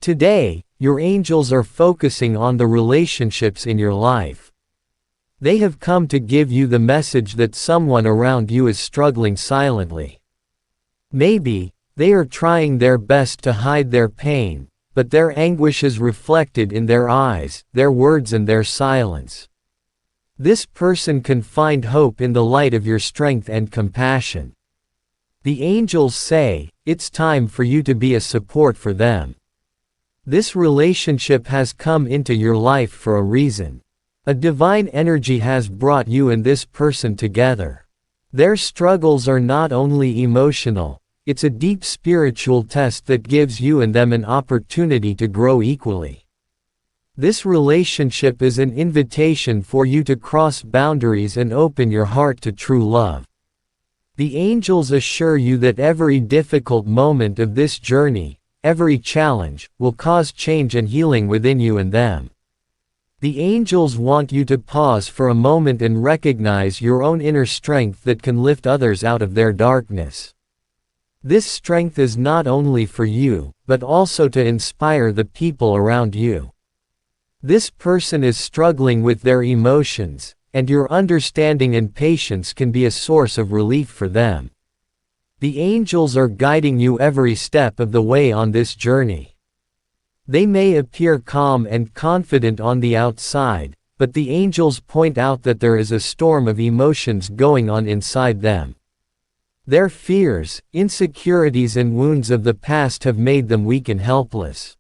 Today, your angels are focusing on the relationships in your life. They have come to give you the message that someone around you is struggling silently. Maybe, they are trying their best to hide their pain, but their anguish is reflected in their eyes, their words and their silence. This person can find hope in the light of your strength and compassion. The angels say, it's time for you to be a support for them. This relationship has come into your life for a reason. A divine energy has brought you and this person together. Their struggles are not only emotional, it's a deep spiritual test that gives you and them an opportunity to grow equally. This relationship is an invitation for you to cross boundaries and open your heart to true love. The angels assure you that every difficult moment of this journey, every challenge, will cause change and healing within you and them. The angels want you to pause for a moment and recognize your own inner strength that can lift others out of their darkness. This strength is not only for you, but also to inspire the people around you. This person is struggling with their emotions, and your understanding and patience can be a source of relief for them. The angels are guiding you every step of the way on this journey. They may appear calm and confident on the outside, but the angels point out that there is a storm of emotions going on inside them. Their fears, insecurities and wounds of the past have made them weak and helpless.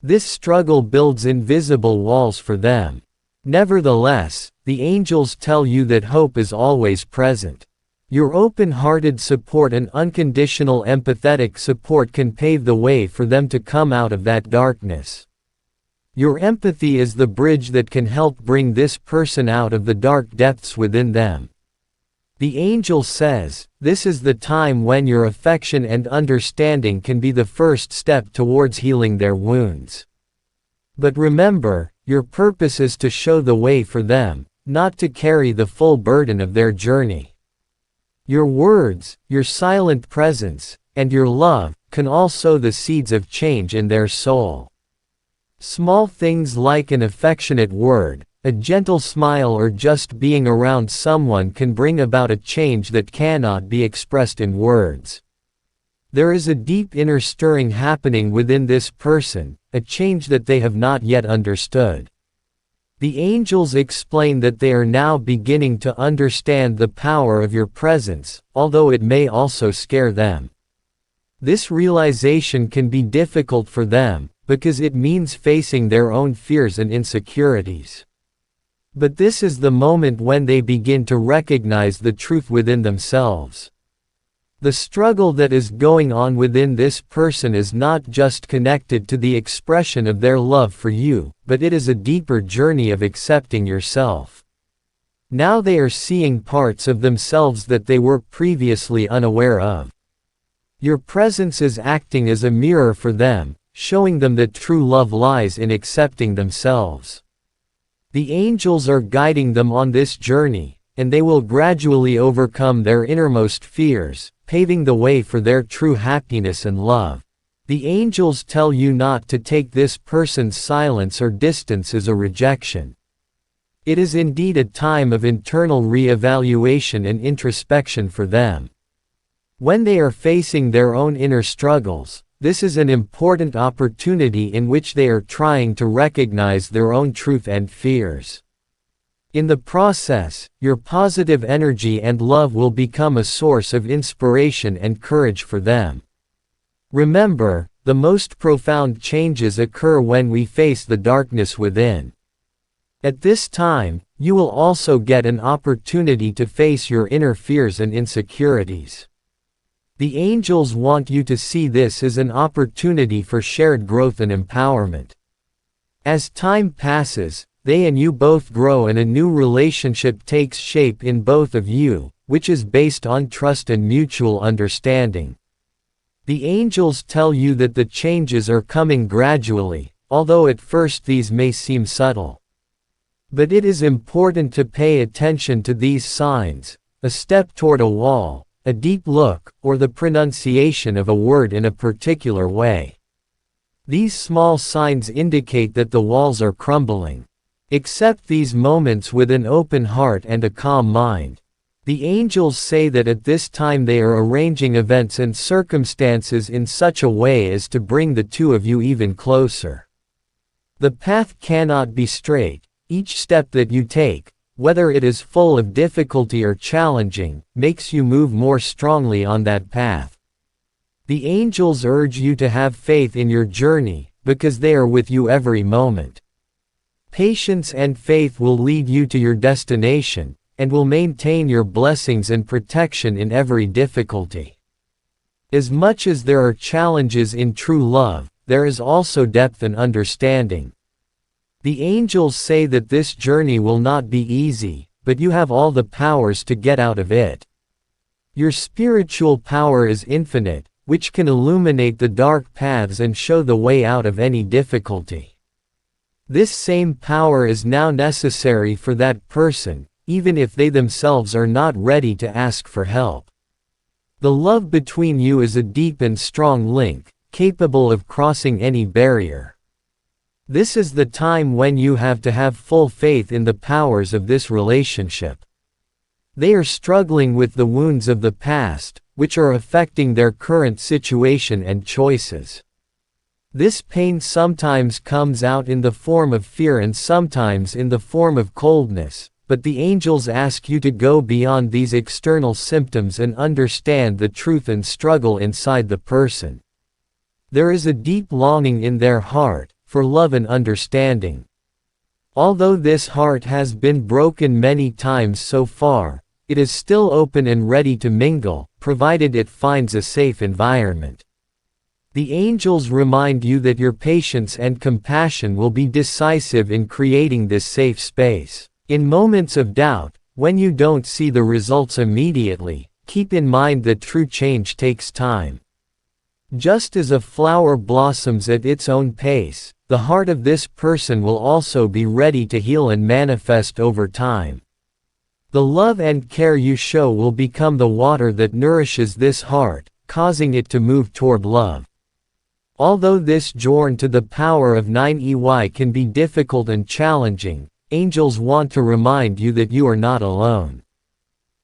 This struggle builds invisible walls for them. Nevertheless, the angels tell you that hope is always present. Your open-hearted support and unconditional empathetic support can pave the way for them to come out of that darkness. Your empathy is the bridge that can help bring this person out of the dark depths within them. The angel says, this is the time when your affection and understanding can be the first step towards healing their wounds. But remember, your purpose is to show the way for them, not to carry the full burden of their journey. Your words, your silent presence, and your love, can all sow the seeds of change in their soul. Small things like an affectionate word, a gentle smile or just being around someone can bring about a change that cannot be expressed in words. There is a deep inner stirring happening within this person, a change that they have not yet understood. The angels explain that they are now beginning to understand the power of your presence, although it may also scare them. This realization can be difficult for them, because it means facing their own fears and insecurities. But this is the moment when they begin to recognize the truth within themselves. The struggle that is going on within this person is not just connected to the expression of their love for you, but it is a deeper journey of accepting yourself. Now they are seeing parts of themselves that they were previously unaware of. Your presence is acting as a mirror for them, showing them that true love lies in accepting themselves. The angels are guiding them on this journey, and they will gradually overcome their innermost fears, paving the way for their true happiness and love. The angels tell you not to take this person's silence or distance as a rejection. It is indeed a time of internal re-evaluation and introspection for them. When they are facing their own inner struggles, this is an important opportunity in which they are trying to recognize their own truth and fears. In the process, your positive energy and love will become a source of inspiration and courage for them. Remember, the most profound changes occur when we face the darkness within. At this time, you will also get an opportunity to face your inner fears and insecurities. The angels want you to see this as an opportunity for shared growth and empowerment. As time passes, they and you both grow and a new relationship takes shape in both of you, which is based on trust and mutual understanding. The angels tell you that the changes are coming gradually, although at first these may seem subtle. But it is important to pay attention to these signs: a step toward a wall, a deep look, or the pronunciation of a word in a particular way. These small signs indicate that the walls are crumbling. Accept these moments with an open heart and a calm mind. The angels say that at this time they are arranging events and circumstances in such a way as to bring the two of you even closer. The path cannot be straight. Each step that you take, whether it is full of difficulty or challenging, makes you move more strongly on that path. The angels urge you to have faith in your journey, because they are with you every moment. Patience and faith will lead you to your destination, and will maintain your blessings and protection in every difficulty. As much as there are challenges in true love, there is also depth and understanding. The angels say that this journey will not be easy, but you have all the powers to get out of it. Your spiritual power is infinite, which can illuminate the dark paths and show the way out of any difficulty. This same power is now necessary for that person, even if they themselves are not ready to ask for help. The love between you is a deep and strong link, capable of crossing any barrier. This is the time when you have to have full faith in the powers of this relationship. They are struggling with the wounds of the past, which are affecting their current situation and choices. This pain sometimes comes out in the form of fear and sometimes in the form of coldness, but the angels ask you to go beyond these external symptoms and understand the truth and struggle inside the person. There is a deep longing in their heart, for love and understanding. Although this heart has been broken many times so far, it is still open and ready to mingle, provided it finds a safe environment. The angels remind you that your patience and compassion will be decisive in creating this safe space. In moments of doubt, when you don't see the results immediately, keep in mind that true change takes time. Just as a flower blossoms at its own pace, the heart of this person will also be ready to heal and manifest over time. The love and care you show will become the water that nourishes this heart, causing it to move toward love. Although this journey to the power of 9EY can be difficult and challenging, angels want to remind you that you are not alone.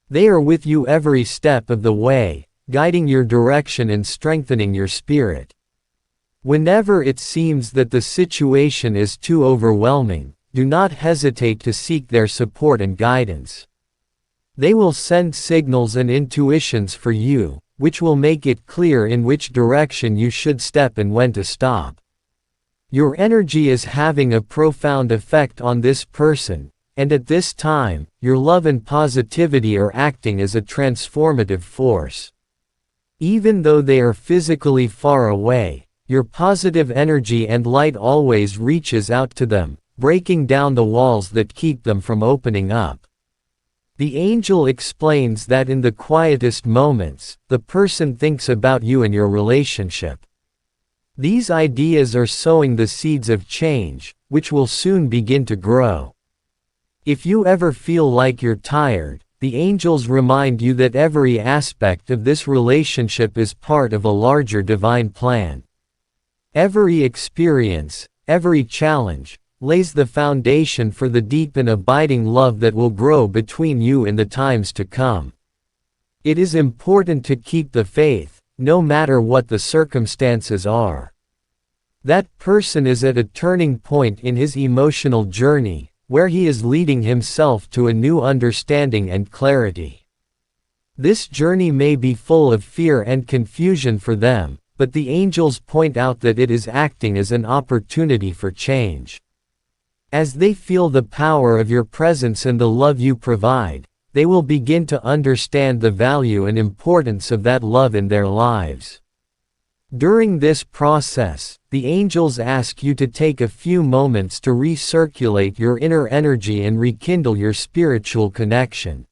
They are with you every step of the way, guiding your direction and strengthening your spirit. Whenever it seems that the situation is too overwhelming, do not hesitate to seek their support and guidance. They will send signals and intuitions for you, which will make it clear in which direction you should step and when to stop. Your energy is having a profound effect on this person, and at this time, your love and positivity are acting as a transformative force. Even though they are physically far away, your positive energy and light always reaches out to them, breaking down the walls that keep them from opening up. The angel explains that in the quietest moments, the person thinks about you and your relationship. These ideas are sowing the seeds of change, which will soon begin to grow. If you ever feel like you're tired, the angels remind you that every aspect of this relationship is part of a larger divine plan. Every experience, every challenge, lays the foundation for the deep and abiding love that will grow between you in the times to come. It is important to keep the faith, no matter what the circumstances are. That person is at a turning point in his emotional journey, where he is leading himself to a new understanding and clarity. This journey may be full of fear and confusion for them, but the angels point out that it is acting as an opportunity for change. As they feel the power of your presence and the love you provide, they will begin to understand the value and importance of that love in their lives. During this process, the angels ask you to take a few moments to recirculate your inner energy and rekindle your spiritual connection.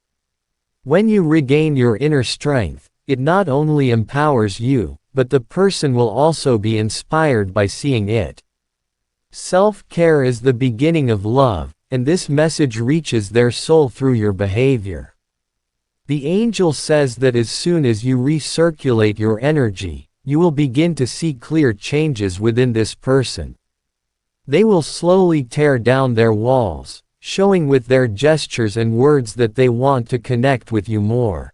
When you regain your inner strength, it not only empowers you, but the person will also be inspired by seeing it. Self-care is the beginning of love, and this message reaches their soul through your behavior. The angel says that as soon as you recirculate your energy, you will begin to see clear changes within this person. They will slowly tear down their walls, showing with their gestures and words that they want to connect with you more.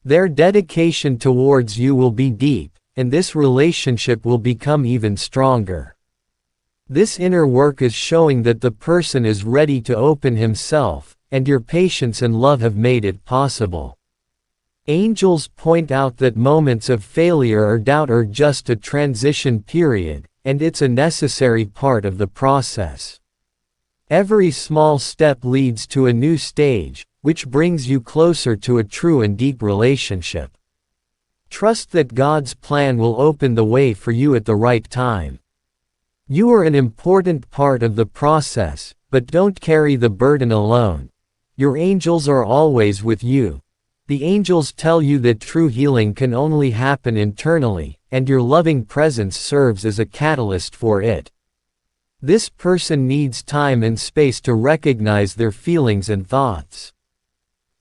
Their dedication towards you will be deep, and this relationship will become even stronger. This inner work is showing that the person is ready to open himself, and your patience and love have made it possible. Angels point out that moments of failure or doubt are just a transition period, and it's a necessary part of the process. Every small step leads to a new stage, which brings you closer to a true and deep relationship. Trust that God's plan will open the way for you at the right time. You are an important part of the process, but don't carry the burden alone. Your angels are always with you. The angels tell you that true healing can only happen internally, and your loving presence serves as a catalyst for it. This person needs time and space to recognize their feelings and thoughts.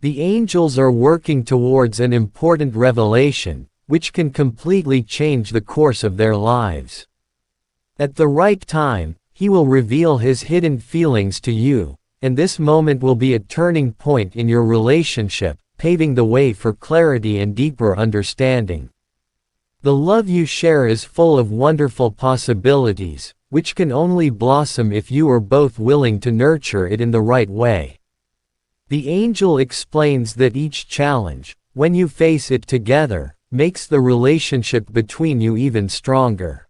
The angels are working towards an important revelation, which can completely change the course of their lives. At the right time, He will reveal His hidden feelings to you, and this moment will be a turning point in your relationship, paving the way for clarity and deeper understanding. The love you share is full of wonderful possibilities, which can only blossom if you are both willing to nurture it in the right way. The angel explains that each challenge, when you face it together, makes the relationship between you even stronger.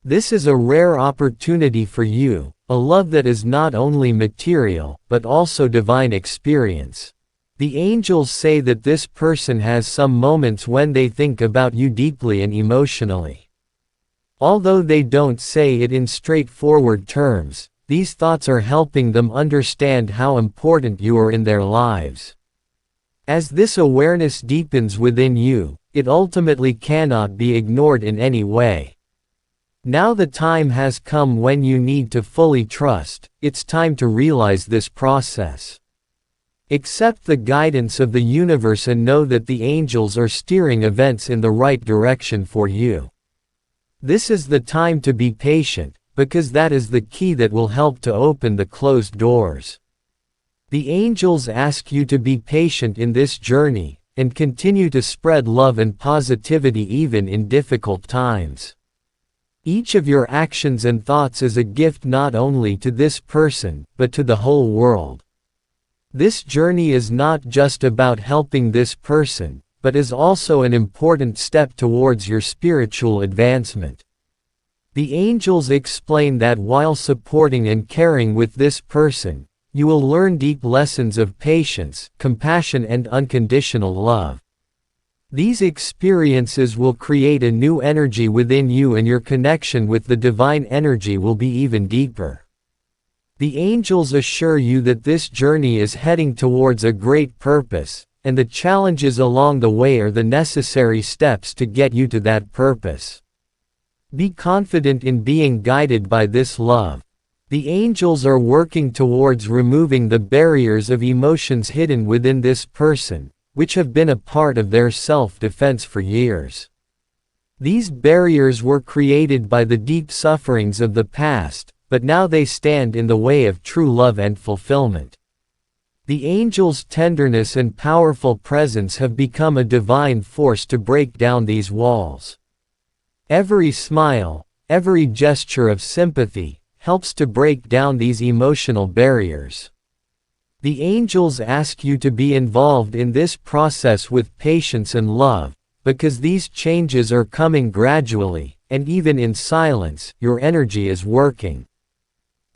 This is a rare opportunity for you, a love that is not only material, but also divine experience. The angels say that this person has some moments when they think about you deeply and emotionally. Although they don't say it in straightforward terms, these thoughts are helping them understand how important you are in their lives. As this awareness deepens within you, it ultimately cannot be ignored in any way. Now the time has come when you need to fully trust. It's time to realize this process. Accept the guidance of the universe and know that the angels are steering events in the right direction for you. This is the time to be patient, because that is the key that will help to open the closed doors. The angels ask you to be patient in this journey, and continue to spread love and positivity even in difficult times. Each of your actions and thoughts is a gift not only to this person, but to the whole world. This journey is not just about helping this person, but is also an important step towards your spiritual advancement. The angels explain that while supporting and caring with this person, you will learn deep lessons of patience, compassion, and unconditional love. These experiences will create a new energy within you, and your connection with the divine energy will be even deeper. The angels assure you that this journey is heading towards a great purpose, and the challenges along the way are the necessary steps to get you to that purpose. Be confident in being guided by this love. The angels are working towards removing the barriers of emotions hidden within this person, which have been a part of their self-defense for years. These barriers were created by the deep sufferings of the past, but now they stand in the way of true love and fulfillment. The angels' tenderness and powerful presence have become a divine force to break down these walls. Every smile, every gesture of sympathy, helps to break down these emotional barriers. The angels ask you to be involved in this process with patience and love, because these changes are coming gradually, and even in silence, your energy is working.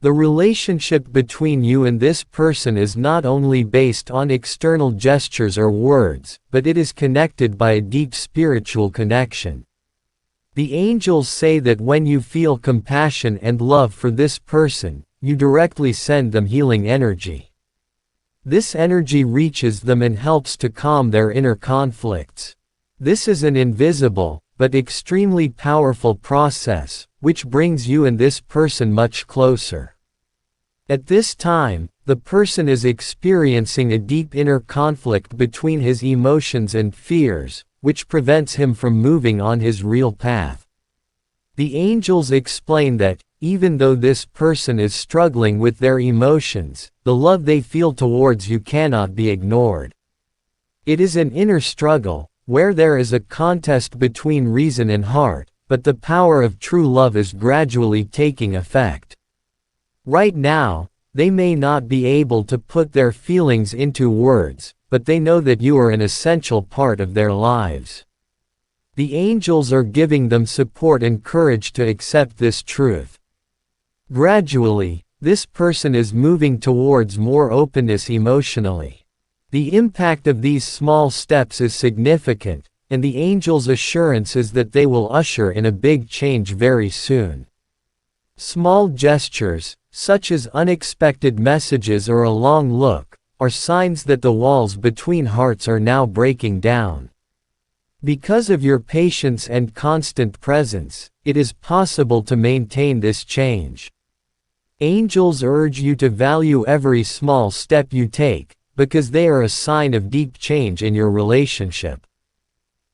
The relationship between you and this person is not only based on external gestures or words, but it is connected by a deep spiritual connection. The angels say that when you feel compassion and love for this person, you directly send them healing energy. This energy reaches them and helps to calm their inner conflicts. This is an invisible, but extremely powerful process, which brings you and this person much closer. At this time, the person is experiencing a deep inner conflict between his emotions and fears, which prevents him from moving on his real path. The angels explain that, even though this person is struggling with their emotions, the love they feel towards you cannot be ignored. It is an inner struggle, where there is a contest between reason and heart, but the power of true love is gradually taking effect. Right now, they may not be able to put their feelings into words, but they know that you are an essential part of their lives. The angels are giving them support and courage to accept this truth. Gradually, this person is moving towards more openness emotionally. The impact of these small steps is significant, and the angels' assurance is that they will usher in a big change very soon. Small gestures, such as unexpected messages or a long look, are signs that the walls between hearts are now breaking down. Because of your patience and constant presence, it is possible to maintain this change. Angels urge you to value every small step you take, because they are a sign of deep change in your relationship.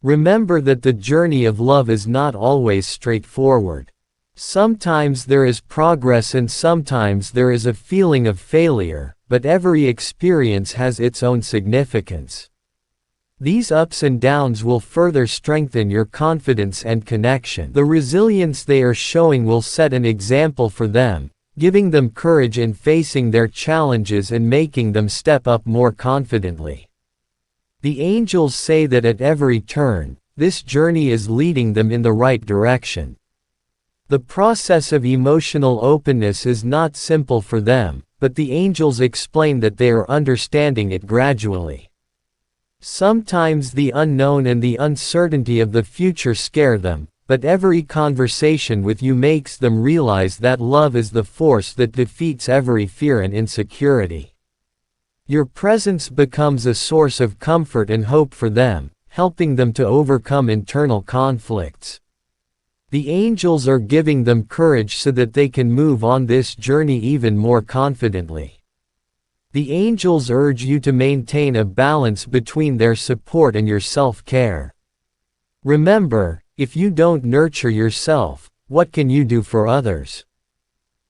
Remember that the journey of love is not always straightforward. Sometimes there is progress and sometimes there is a feeling of failure, but every experience has its own significance. These ups and downs will further strengthen your confidence and connection. The resilience they are showing will set an example for them, giving them courage in facing their challenges and making them step up more confidently. The angels say that at every turn, this journey is leading them in the right direction. The process of emotional openness is not simple for them, but the angels explain that they are understanding it gradually. Sometimes the unknown and the uncertainty of the future scare them, but every conversation with you makes them realize that love is the force that defeats every fear and insecurity. Your presence becomes a source of comfort and hope for them, helping them to overcome internal conflicts. The angels are giving them courage so that they can move on this journey even more confidently. The angels urge you to maintain a balance between their support and your self-care. Remember, if you don't nurture yourself, what can you do for others?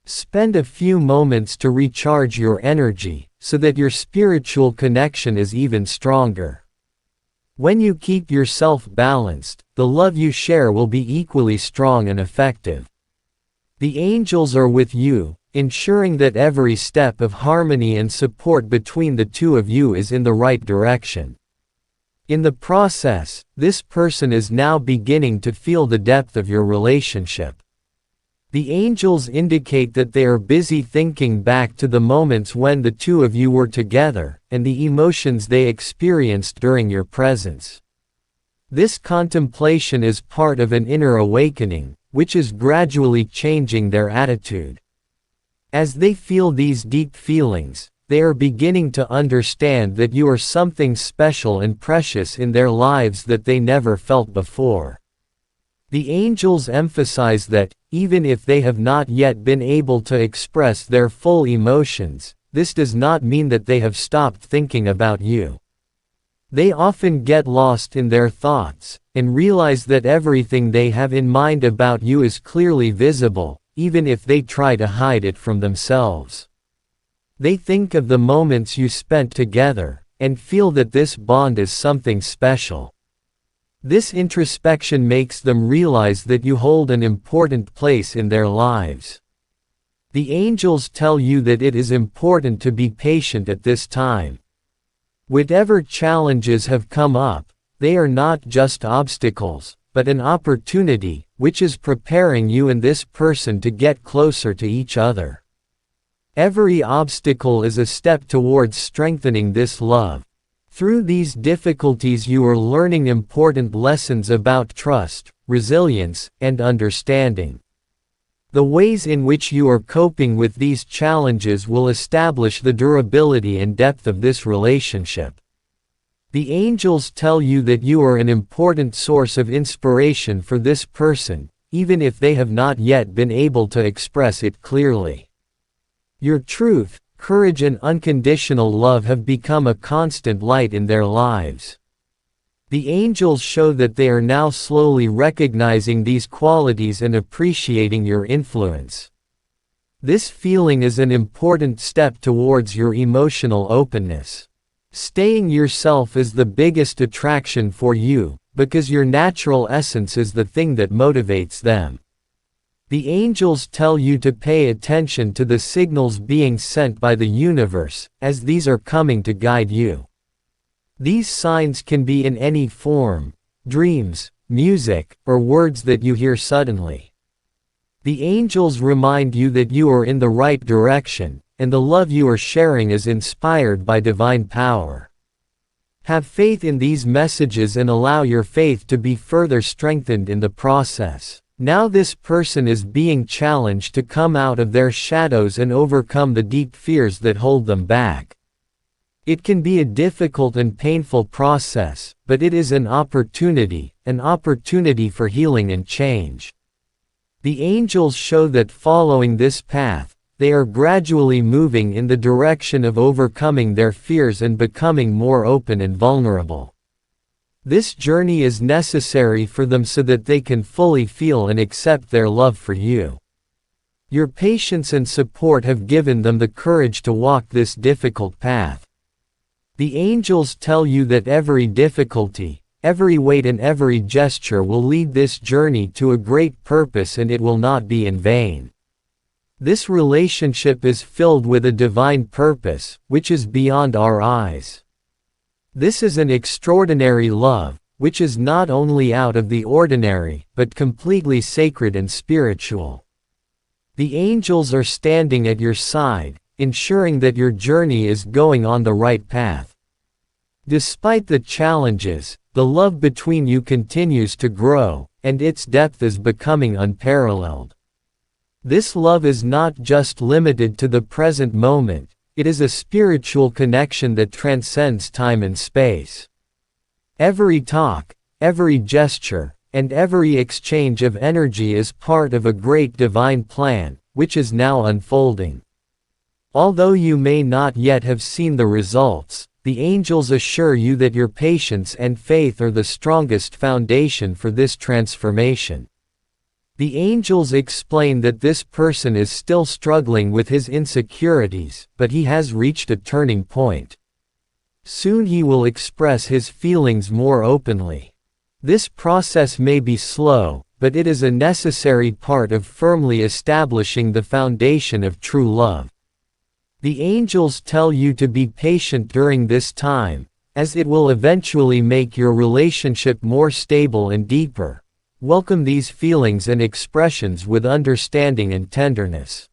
Spend a few moments to recharge your energy, so that your spiritual connection is even stronger. When you keep yourself balanced, the love you share will be equally strong and effective. The angels are with you, ensuring that every step of harmony and support between the two of you is in the right direction. In the process, this person is now beginning to feel the depth of your relationship. The angels indicate that they are busy thinking back to the moments when the two of you were together, and the emotions they experienced during your presence. This contemplation is part of an inner awakening, which is gradually changing their attitude. As they feel these deep feelings, they are beginning to understand that you are something special and precious in their lives that they never felt before. The angels emphasize that, even if they have not yet been able to express their full emotions, this does not mean that they have stopped thinking about you. They often get lost in their thoughts, and realize that everything they have in mind about you is clearly visible, even if they try to hide it from themselves. They think of the moments you spent together, and feel that this bond is something special. This introspection makes them realize that you hold an important place in their lives. The angels tell you that it is important to be patient at this time. Whatever challenges have come up, they are not just obstacles, but an opportunity, which is preparing you and this person to get closer to each other. Every obstacle is a step towards strengthening this love. Through these difficulties you are learning important lessons about trust, resilience, and understanding. The ways in which you are coping with these challenges will establish the durability and depth of this relationship. The angels tell you that you are an important source of inspiration for this person, even if they have not yet been able to express it clearly. Your truth, courage and unconditional love have become a constant light in their lives. The angels show that they are now slowly recognizing these qualities and appreciating your influence. This feeling is an important step towards your emotional openness. Staying yourself is the biggest attraction for you, because your natural essence is the thing that motivates them. The angels tell you to pay attention to the signals being sent by the universe, as these are coming to guide you. These signs can be in any form: dreams, music, or words that you hear suddenly. The angels remind you that you are in the right direction, and the love you are sharing is inspired by divine power. Have faith in these messages and allow your faith to be further strengthened in the process. Now this person is being challenged to come out of their shadows and overcome the deep fears that hold them back. It can be a difficult and painful process, but it is an opportunity for healing and change. The angels show that following this path, they are gradually moving in the direction of overcoming their fears and becoming more open and vulnerable. This journey is necessary for them so that they can fully feel and accept their love for you. Your patience and support have given them the courage to walk this difficult path. The angels tell you that every difficulty, every weight and every gesture will lead this journey to a great purpose, and it will not be in vain. This relationship is filled with a divine purpose, which is beyond our eyes. This is an extraordinary love, which is not only out of the ordinary, but completely sacred and spiritual. The angels are standing at your side, ensuring that your journey is going on the right path. Despite the challenges, the love between you continues to grow, and its depth is becoming unparalleled. This love is not just limited to the present moment, it is a spiritual connection that transcends time and space. Every talk, every gesture, and every exchange of energy is part of a great divine plan, which is now unfolding. Although you may not yet have seen the results, the angels assure you that your patience and faith are the strongest foundation for this transformation. The angels explain that this person is still struggling with his insecurities, but he has reached a turning point. Soon he will express his feelings more openly. This process may be slow, but it is a necessary part of firmly establishing the foundation of true love. The angels tell you to be patient during this time, as it will eventually make your relationship more stable and deeper. Welcome these feelings and expressions with understanding and tenderness.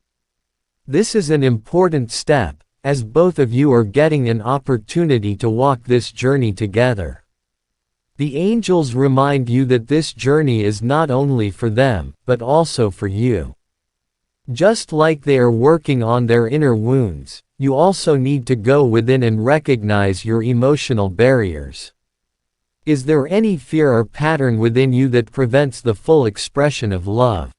This is an important step, as both of you are getting an opportunity to walk this journey together. The angels remind you that this journey is not only for them, but also for you. Just like they are working on their inner wounds, you also need to go within and recognize your emotional barriers. Is there any fear or pattern within you that prevents the full expression of love?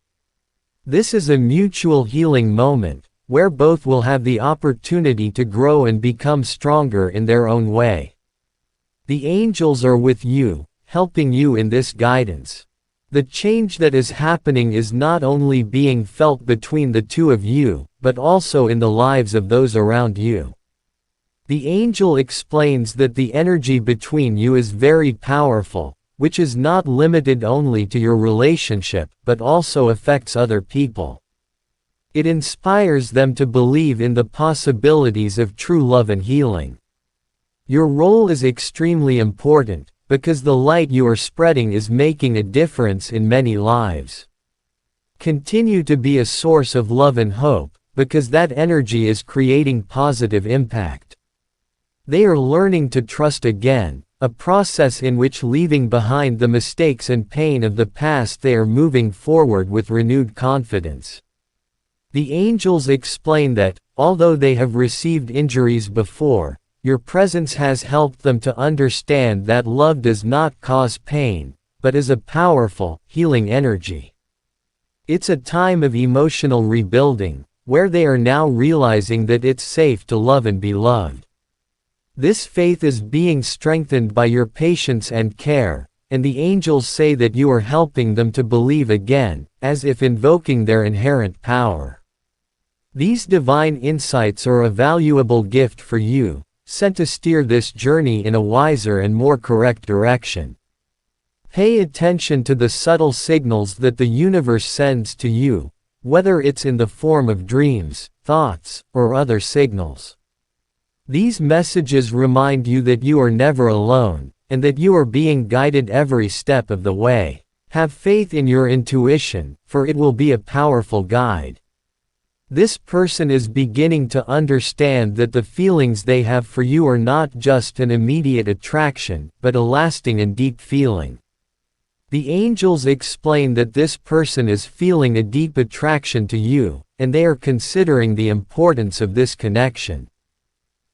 This is a mutual healing moment, where both will have the opportunity to grow and become stronger in their own way. The angels are with you, helping you in this guidance. The change that is happening is not only being felt between the two of you, but also in the lives of those around you. The angel explains that the energy between you is very powerful, which is not limited only to your relationship, but also affects other people. It inspires them to believe in the possibilities of true love and healing. Your role is extremely important, because the light you are spreading is making a difference in many lives. Continue to be a source of love and hope, because that energy is creating positive impact. They are learning to trust again, a process in which, leaving behind the mistakes and pain of the past, they are moving forward with renewed confidence. The angels explain that, although they have received injuries before, your presence has helped them to understand that love does not cause pain, but is a powerful, healing energy. It's a time of emotional rebuilding, where they are now realizing that it's safe to love and be loved. This faith is being strengthened by your patience and care, and the angels say that you are helping them to believe again, as if invoking their inherent power. These divine insights are a valuable gift for you, sent to steer this journey in a wiser and more correct direction. Pay attention to the subtle signals that the universe sends to you, whether it's in the form of dreams, thoughts, or other signals. These messages remind you that you are never alone, and that you are being guided every step of the way. Have faith in your intuition, for it will be a powerful guide. This person is beginning to understand that the feelings they have for you are not just an immediate attraction, but a lasting and deep feeling. The angels explain that this person is feeling a deep attraction to you, and they are considering the importance of this connection.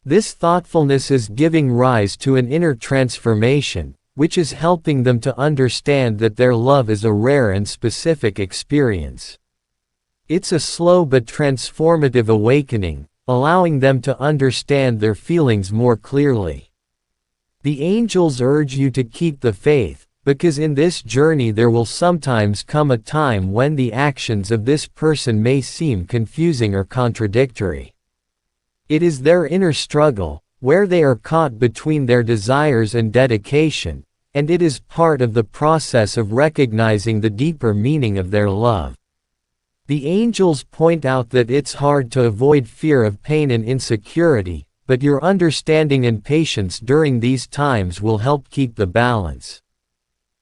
This thoughtfulness is giving rise to an inner transformation, which is helping them to understand that their love is a rare and specific experience. It's a slow but transformative awakening, allowing them to understand their feelings more clearly. The angels urge you to keep the faith, because in this journey there will sometimes come a time when the actions of this person may seem confusing or contradictory. It is their inner struggle, where they are caught between their desires and dedication, and it is part of the process of recognizing the deeper meaning of their love. The angels point out that it's hard to avoid fear of pain and insecurity, but your understanding and patience during these times will help keep the balance.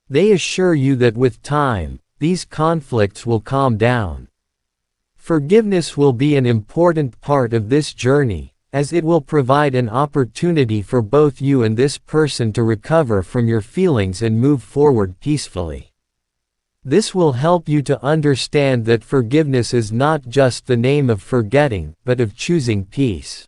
They assure you that with time, these conflicts will calm down. Forgiveness will be an important part of this journey, as it will provide an opportunity for both you and this person to recover from your feelings and move forward peacefully. This will help you to understand that forgiveness is not just the name of forgetting, but of choosing peace.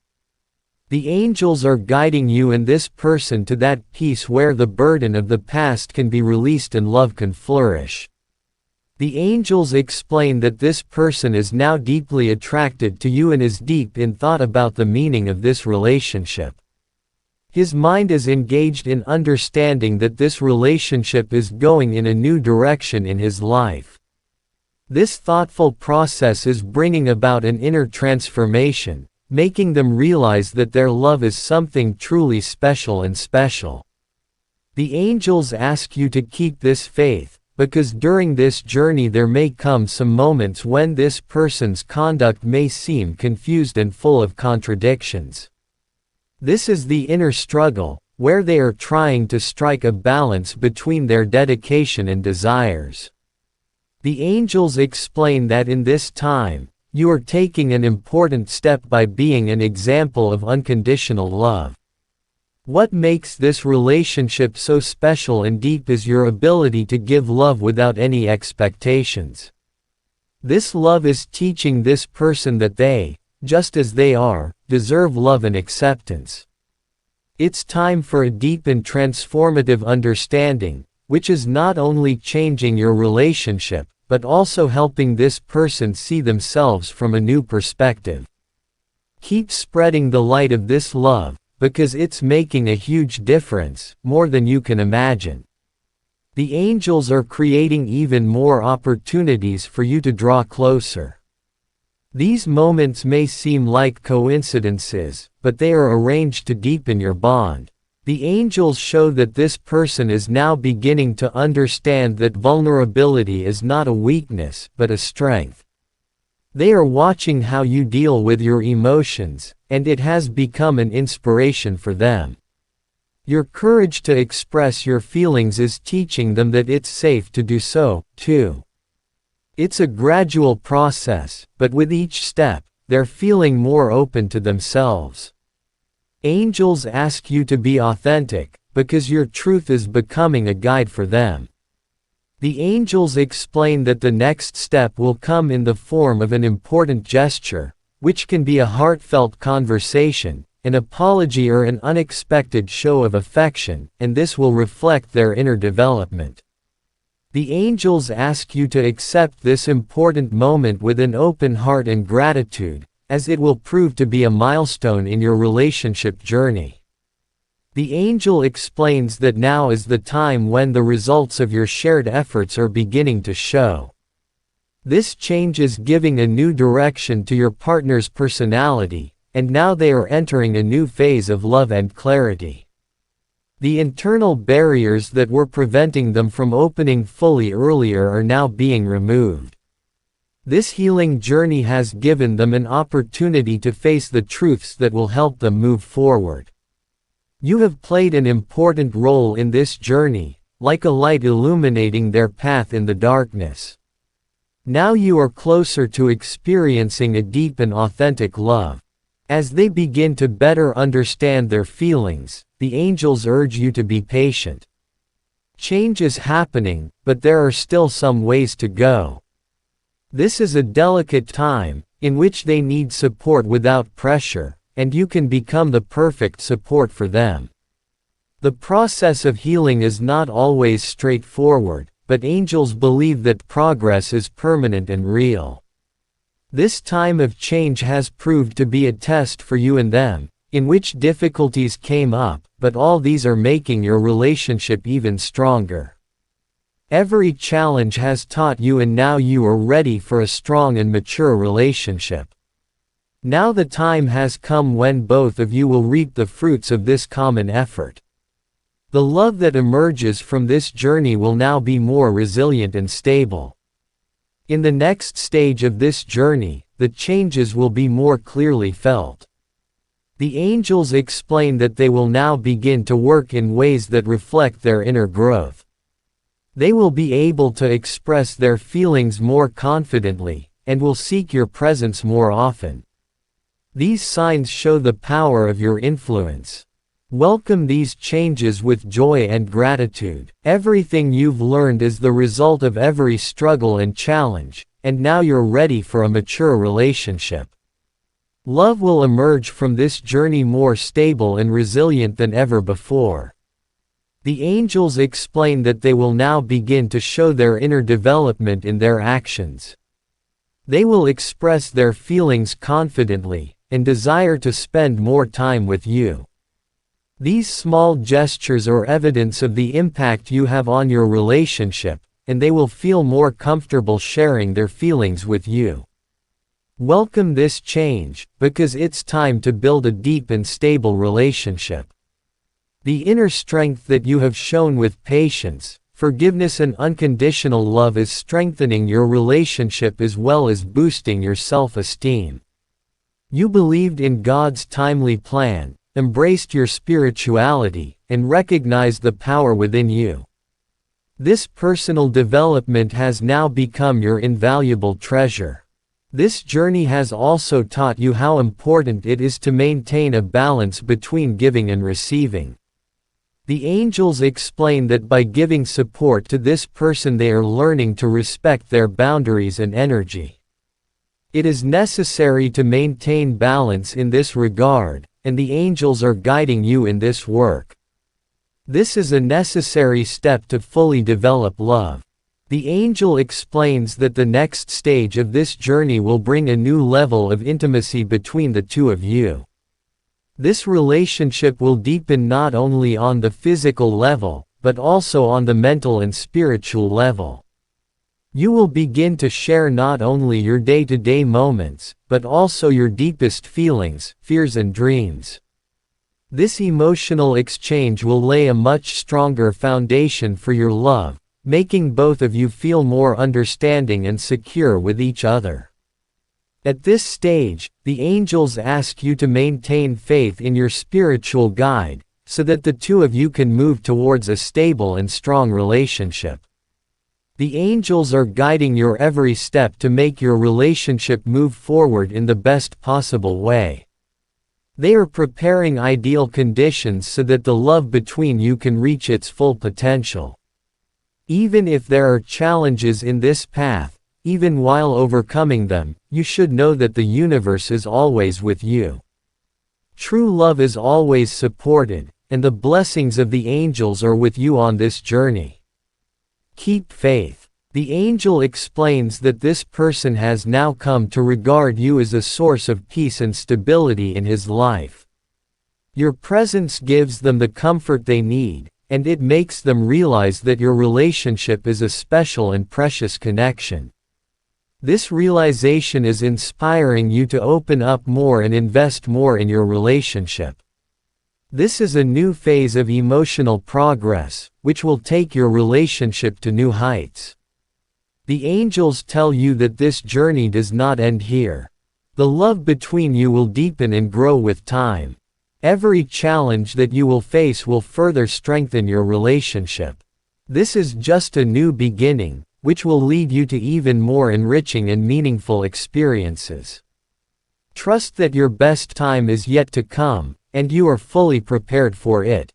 The angels are guiding you and this person to that peace where the burden of the past can be released and love can flourish. The angels explain that this person is now deeply attracted to you and is deep in thought about the meaning of this relationship. His mind is engaged in understanding that this relationship is going in a new direction in his life. This thoughtful process is bringing about an inner transformation, making them realize that their love is something truly special and special. The angels ask you to keep this faith, because during this journey there may come some moments when this person's conduct may seem confused and full of contradictions. This is the inner struggle, where they are trying to strike a balance between their dedication and desires. The angels explain that in this time, you are taking an important step by being an example of unconditional love. What makes this relationship so special and deep is your ability to give love without any expectations. This love is teaching this person that they, just as they are, deserve love and acceptance. It's time for a deep and transformative understanding, which is not only changing your relationship, but also helping this person see themselves from a new perspective. Keep spreading the light of this love, because it's making a huge difference, more than you can imagine. The angels are creating even more opportunities for you to draw closer. These moments may seem like coincidences, but they are arranged to deepen your bond. The angels show that this person is now beginning to understand that vulnerability is not a weakness, but a strength. They are watching how you deal with your emotions, and it has become an inspiration for them. Your courage to express your feelings is teaching them that it's safe to do so, too. It's a gradual process, but with each step, they're feeling more open to themselves. Angels ask you to be authentic, because your truth is becoming a guide for them. The angels explain that the next step will come in the form of an important gesture, which can be a heartfelt conversation, an apology or an unexpected show of affection, and this will reflect their inner development. The angels ask you to accept this important moment with an open heart and gratitude, as it will prove to be a milestone in your relationship journey. The angel explains that now is the time when the results of your shared efforts are beginning to show. This change is giving a new direction to your partner's personality, and now they are entering a new phase of love and clarity. The internal barriers that were preventing them from opening fully earlier are now being removed. This healing journey has given them an opportunity to face the truths that will help them move forward. You have played an important role in this journey, like a light illuminating their path in the darkness. Now you are closer to experiencing a deep and authentic love. As they begin to better understand their feelings, the angels urge you to be patient. Change is happening, but there are still some ways to go. This is a delicate time, in which they need support without pressure, and you can become the perfect support for them. The process of healing is not always straightforward, but angels believe that progress is permanent and real. This time of change has proved to be a test for you and them, in which difficulties came up, but all these are making your relationship even stronger. Every challenge has taught you, and now you are ready for a strong and mature relationship. Now the time has come when both of you will reap the fruits of this common effort. The love that emerges from this journey will now be more resilient and stable. In the next stage of this journey, the changes will be more clearly felt. The angels explain that they will now begin to work in ways that reflect their inner growth. They will be able to express their feelings more confidently, and will seek your presence more often. These signs show the power of your influence. Welcome these changes with joy and gratitude. Everything you've learned is the result of every struggle and challenge, and now you're ready for a mature relationship. Love will emerge from this journey more stable and resilient than ever before. The angels explain that they will now begin to show their inner development in their actions. They will express their feelings confidently, and desire to spend more time with you. These small gestures are evidence of the impact you have on your relationship, and they will feel more comfortable sharing their feelings with you. Welcome this change, because it's time to build a deep and stable relationship. The inner strength that you have shown with patience, forgiveness and unconditional love is strengthening your relationship as well as boosting your self-esteem. You believed in God's timely plan, embraced your spirituality, and recognized the power within you. This personal development has now become your invaluable treasure. This journey has also taught you how important it is to maintain a balance between giving and receiving. The angels explain that by giving support to this person they are learning to respect their boundaries and energy. It is necessary to maintain balance in this regard, and the angels are guiding you in this work. This is a necessary step to fully develop love. The angel explains that the next stage of this journey will bring a new level of intimacy between the two of you. This relationship will deepen not only on the physical level, but also on the mental and spiritual level. You will begin to share not only your day-to-day moments, but also your deepest feelings, fears and dreams. This emotional exchange will lay a much stronger foundation for your love, making both of you feel more understanding and secure with each other. At this stage, the angels ask you to maintain faith in your spiritual guide, so that the two of you can move towards a stable and strong relationship. The angels are guiding your every step to make your relationship move forward in the best possible way. They are preparing ideal conditions so that the love between you can reach its full potential. Even if there are challenges in this path, even while overcoming them, you should know that the universe is always with you. True love is always supported, and the blessings of the angels are with you on this journey. Keep faith. The angel explains that this person has now come to regard you as a source of peace and stability in his life. Your presence gives them the comfort they need, and it makes them realize that your relationship is a special and precious connection. This realization is inspiring you to open up more and invest more in your relationship. This is a new phase of emotional progress, which will take your relationship to new heights. The angels tell you that this journey does not end here. The love between you will deepen and grow with time. Every challenge that you will face will further strengthen your relationship. This is just a new beginning, which will lead you to even more enriching and meaningful experiences. Trust that your best time is yet to come, and you are fully prepared for it.